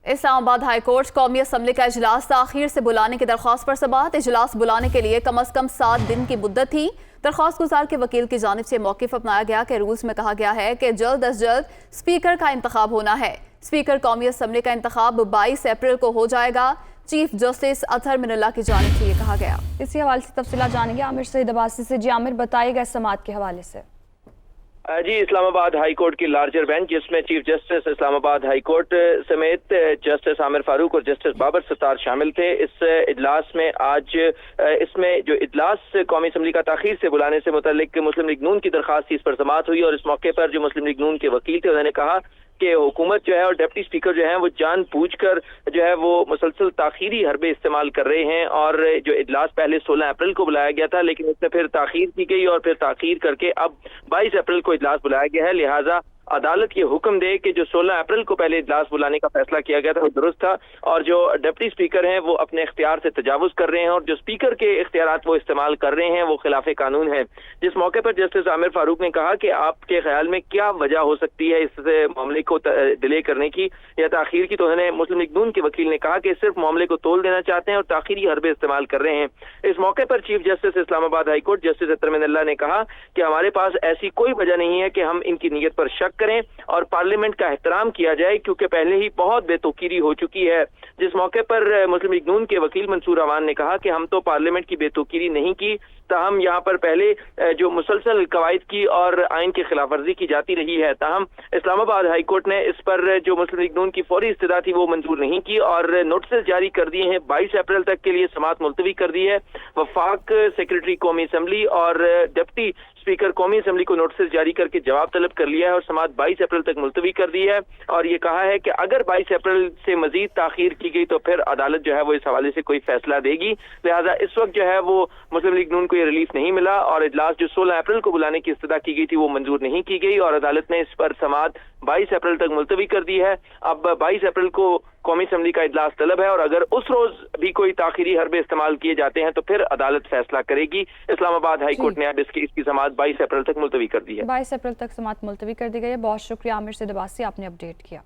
Islamabad high court कौमी assembly का इजलास ताखीर से बुलाने की दरख्वास्त पर समाअत। इजलास बुलाने के लिए कम अज कम 7 दिन की मुद्दत थी। दरख्वास्त गुजार के वकील की जानिब से मौक़िफ़ अपनाया गया कि रूल्स में कहा गया है कि जल्द अज जल्द स्पीकर का इंतखाब होना है। स्पीकर कौमी असम्बली का इंतखाब 22 अप्रैल को हो जाएगा। चीफ जस्टिस अतहर मिनल्ला की जानिब से ये कहा गया। इसी हवाले से तफसीलात जानेंगे आमिर सईद अब्बासी से। जी आमिर, बताइएगा इस समाअत के हवाले से। जी, इस्लामाबाद हाई कोर्ट की लार्जर बेंच जिसमें chief justice Islamabad high court समेत जस्टिस आमिर फारूक और जस्टिस बाबर सत्तार शामिल थे। इस इजलास में आज इसमें जो इजलास कौमी असम्बली का ताखीर से बुलाने से मुतल्लिक मुस्लिम लीग नून की दरखास्त इस पर समाअत हुई और इस मौके पर जो मुस्लिम लीग नून के वकील थे उन्होंने कहा कि हुकूमत जो है और डिप्टी स्पीकर जो है वो जानबूझकर जो है वो मुसलसल ताखीरी हरबे इस्तेमाल कर रहे हैं। और जो इजलास पहले 16 अप्रैल को बुलाया गया था, लेकिन उसमें फिर ताखीर की गई और फिर ताखीर करके अब 22 अप्रैल को इजलास बुलाया गया है। लिहाजा अदालत ये हुक्म दे कि जो 16 अप्रैल को पहले इजलास बुलाने का फैसला किया गया था वो दुरुस्त था और जो डिप्टी स्पीकर हैं वो अपने इख्तियार से तजावुज कर रहे हैं और जो स्पीकर के इख्तियारात वो इस्तेमाल कर रहे हैं वो खिलाफ कानून है। जिस मौके पर जस्टिस आमिर फारूक ने कहा कि आपके ख्याल में क्या वजह हो सकती है इस मामले को डिले करने की या ताखीर की, तो उन्होंने मुस्लिम लीग नून के वकील ने कहा कि सिर्फ मामले को तोल देना चाहते हैं और ताखीरी हरबे इस्तेमाल कर रहे हैं। इस मौके पर chief justice Islamabad high court justice Athar Minallah ने कहा कि हमारे पास ऐसी कोई वजह नहीं है कि हम इनकी नीयत पर शक करें और पार्लियामेंट का एहतराम किया जाए, क्योंकि पहले ही बहुत बेतुकीरी हो चुकी है। जिस मौके पर मुस्लिम लीग नून के वकील मंसूर अवान ने कहा कि हम तो पार्लियामेंट की बेतुकीरी नहीं की, ताहम यहाँ पर पहले जो मुसलसल कवायद की और आइन की खिलाफ वर्जी की जाती रही है। ताहम इस्लामाबाद हाई कोर्ट ने इस पर जो मुस्लिम लीग नून की फौरी इस्तदा थी वो मंजूर नहीं की और नोटिस जारी कर दिए हैं। 22 अप्रैल तक के लिए समाअत मुलतवी कर दी है। वफाक सेक्रेटरी कौमी असम्बली और डिप्टी स्पीकर कौमी असम्बली को नोटिस जारी करके जवाब तलब कर लिया है और समाअत 22 अप्रैल तक मुलतवी कर दी है और ये कहा है कि अगर 22 अप्रैल से मजीद ताखीर की गई तो फिर अदालत जो है वो इस हवाले से कोई फैसला देगी। लिहाजा इस वक्त जो है वो मुस्लिम लीग नून को ये रिलीफ नहीं मिला और इजलास जो 16 अप्रैल को बुलाने की इस्तदा की गई थी वो मंजूर नहीं की गई और अदालत ने इस पर समाअत 22 अप्रैल तक मुलतवी कर दी है। अब 22 अप्रैल को कौमी असम्बली का इजलास तलब है और अगर उस रोज भी कोई ताखीरी हरबे इस्तेमाल किए जाते हैं तो फिर अदालत फैसला करेगी। इस्लामाबाद हाई कोर्ट ने अब इस केस की समाअत 22 अप्रैल तक मुलतवी कर दी है। 22 अप्रैल तक समाअत मुलतवी कर दी गई है। बहुत शुक्रिया आमिर सईद अब्बासी, आपने अपडेट किया।